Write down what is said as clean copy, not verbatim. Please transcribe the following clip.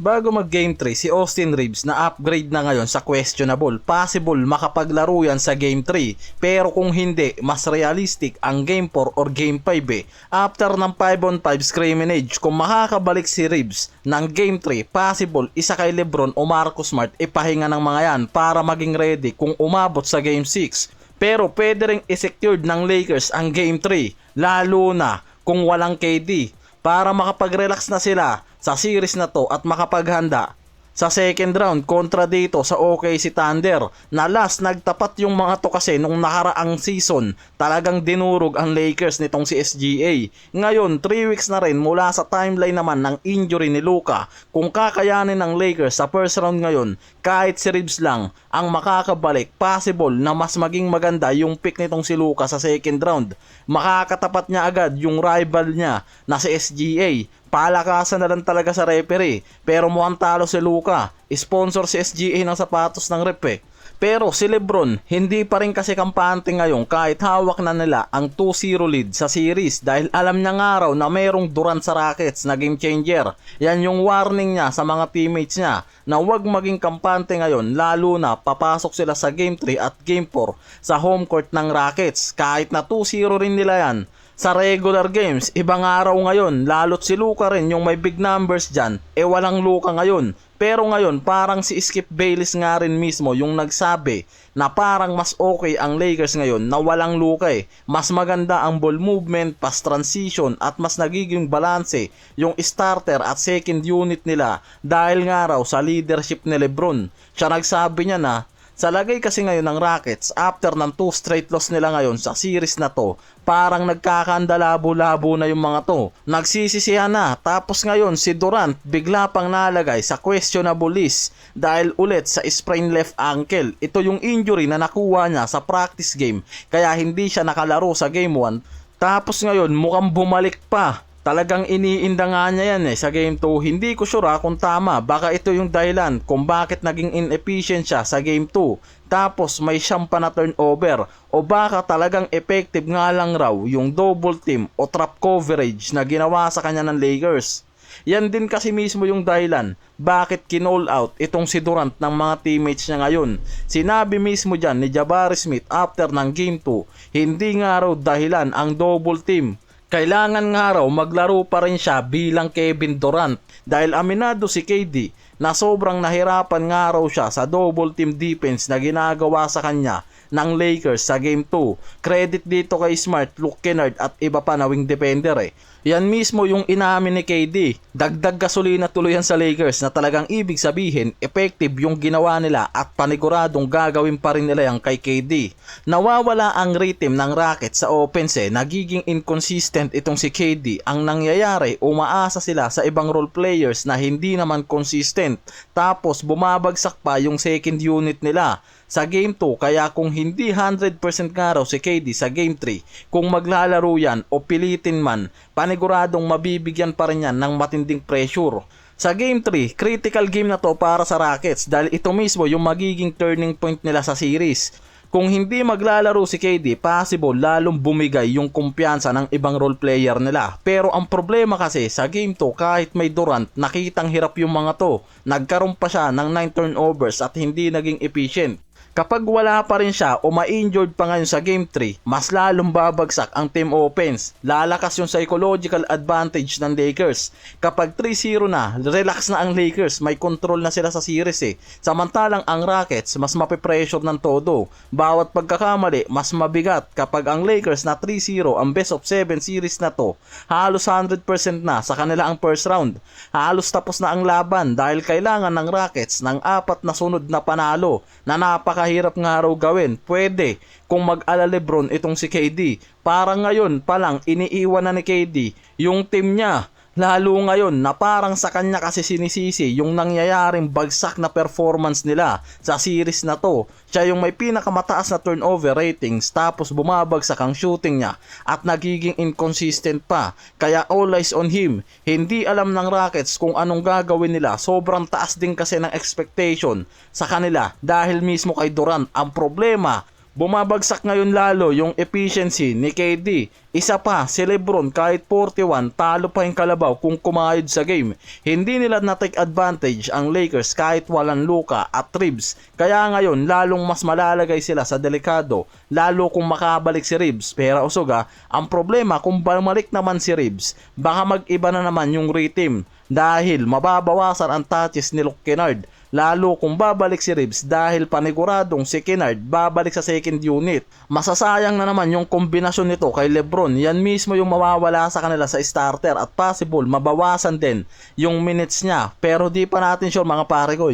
Bago mag Game 3, si Austin Reeves na upgrade na ngayon sa questionable. Possible makapaglaro yan sa Game 3. Pero kung hindi, mas realistic ang Game 4 or Game 5 eh. After ng 5-on-5 scrimmage, kung makakabalik si Reeves ng Game 3, possible isa kay Lebron o Marcus Smart ipahinga ng mga yan para maging ready kung umabot sa Game 6. Pero pwede ring i-secured ng Lakers ang Game 3, lalo na kung walang KD, para makapag-relax na sila sa series na to at makapaghanda sa second round kontra dito sa OKC Thunder na last nagtapat yung mga to kasi nung nakaraang season. Talagang dinurog ang Lakers nitong si SGA. Ngayon 3 weeks na rin mula sa timeline naman ng injury ni Luka. Kung kakayanin ng Lakers sa first round ngayon, kahit si Reeves lang ang makakabalik, possible na mas maging maganda yung pick nitong si Luka sa second round. Makakatapat niya agad yung rival niya na si SGA. Palakasan na lang talaga sa referee. Pero mukhang talo si Luka. Sponsor si SGA ng sapatos ng ref eh. Pero si Lebron, hindi pa rin kasi kampante ngayon kahit hawak na nila ang 2-0 lead sa series dahil alam niya nga raw na mayroong Durant sa Rockets na game changer. Yan yung warning niya sa mga teammates niya na huwag maging kampante ngayon lalo na papasok sila sa Game 3 at Game 4 sa home court ng Rockets. Kahit na 2-0 rin nila yan sa regular games, ibang araw ngayon, lalo't si Luka rin yung may big numbers dyan, walang Luka ngayon. Pero ngayon, parang si Skip Bayless nga rin mismo yung nagsabi na parang mas okay ang Lakers ngayon na walang Luka eh. Mas maganda ang ball movement, pass transition at mas nagiging balanse yung starter at second unit nila dahil nga raw sa leadership ni Lebron. Siya nagsabi niya na, sa lagay kasi ngayon ng Rockets, after ng 2 straight loss nila ngayon sa series na to, parang nagkakandalabo-labo na yung mga to. Nagsisisihan na, tapos ngayon si Durant bigla pang nalagay sa questionable list dahil ulit sa sprain left ankle. Ito yung injury na nakuha niya sa practice game, kaya hindi siya nakalaro sa game 1. Tapos ngayon mukhang bumalik pa. Talagang iniinda nga niya yan sa Game 2. Hindi ko sure kung tama. Baka ito yung dahilan kung bakit naging inefficient siya sa Game 2. Tapos may siyam pa na turnover. O baka talagang effective nga lang raw yung double team o trap coverage na ginawa sa kanya ng Lakers. Yan din kasi mismo yung dahilan bakit kinall out itong si Durant ng mga teammates niya ngayon. Sinabi mismo dyan ni Jabari Smith after ng Game 2, hindi nga raw dahilan ang double team. Kailangan nga raw maglaro pa rin siya bilang Kevin Durant dahil aminado si KD na sobrang nahirapan nga raw siya sa double team defense na ginagawa sa kanya ng Lakers sa Game 2. Credit dito kay Smart, Luke Kennard at iba pa na wing defender eh. Yan mismo yung inamin ni KD. Dagdag gasolina tuloy yan sa Lakers na talagang ibig sabihin effective yung ginawa nila at paniguradong gagawin pa rin nila yan kay KD. Nawawala ang rhythm ng Rockets sa offense nagiging inconsistent itong si KD. Ang nangyayari, umaasa sila sa ibang role players na hindi naman consistent. Tapos bumabagsak pa yung second unit nila sa Game 2, kaya kung hindi 100% nga raw si KD sa Game 3, kung maglalaro yan o pilitin man, paniguradong mabibigyan pa rin yan ng matinding pressure. Sa Game 3, critical game na to para sa Rockets dahil ito mismo yung magiging turning point nila sa series. Kung hindi maglalaro si KD, possible lalong bumigay yung kumpiyansa ng ibang role player nila. Pero ang problema kasi sa Game 2, kahit may Durant, nakitang hirap yung mga to. Nagkaroon pa siya ng 9 turnovers at hindi naging efficient. Kapag wala pa rin siya o ma-injured pa ngayon sa Game 3, mas lalong babagsak ang team offense. Lalakas yung psychological advantage ng Lakers. Kapag 3-0 na, relax na ang Lakers, may control na sila sa series Samantalang ang Rockets, mas mapipressure ng todo. Bawat pagkakamali, mas mabigat. Kapag ang Lakers na 3-0, ang best of 7 series na to, halos 100% na sa kanila ang first round. Halos tapos na ang laban dahil kailangan ng Rockets ng 4 na sunod na panalo na napakahirap nga raw gawin. Pwede kung mag-ala Lebron itong si KD. Parang ngayon pa lang iniiwan na ni KD yung team niya. Lalo ngayon na parang sa kanya kasi sinisisi yung nangyayaring bagsak na performance nila sa series na to. Siya yung may pinakamataas na turnover ratings tapos bumabagsak ang shooting niya at nagiging inconsistent pa. Kaya all eyes on him. Hindi alam ng Rockets kung anong gagawin nila. Sobrang taas din kasi ng expectation sa kanila dahil mismo kay Durant. Ang problema, Bumabagsak ngayon lalo yung efficiency ni KD. Isa pa, si Lebron kahit 41, talo pa yung kalabaw kung kumayod sa game. Hindi nila na-take advantage ang Lakers kahit walang Luka at Reeves. Kaya ngayon, lalong mas malalagay sila sa delikado, lalo kung makabalik si Reeves. Pero usuga, ang problema kung bumalik naman si Reeves, baka mag-iba na naman yung rhythm dahil mababawasan ang touches ni Luke Kennard. Lalo kung babalik si Reeves dahil paniguradong si Kennard babalik sa second unit. Masasayang na naman yung kombinasyon nito kay Lebron. Yan mismo yung mawawala sa kanila sa starter at possible mabawasan din yung minutes niya. Pero di pa natin sure mga pare ko.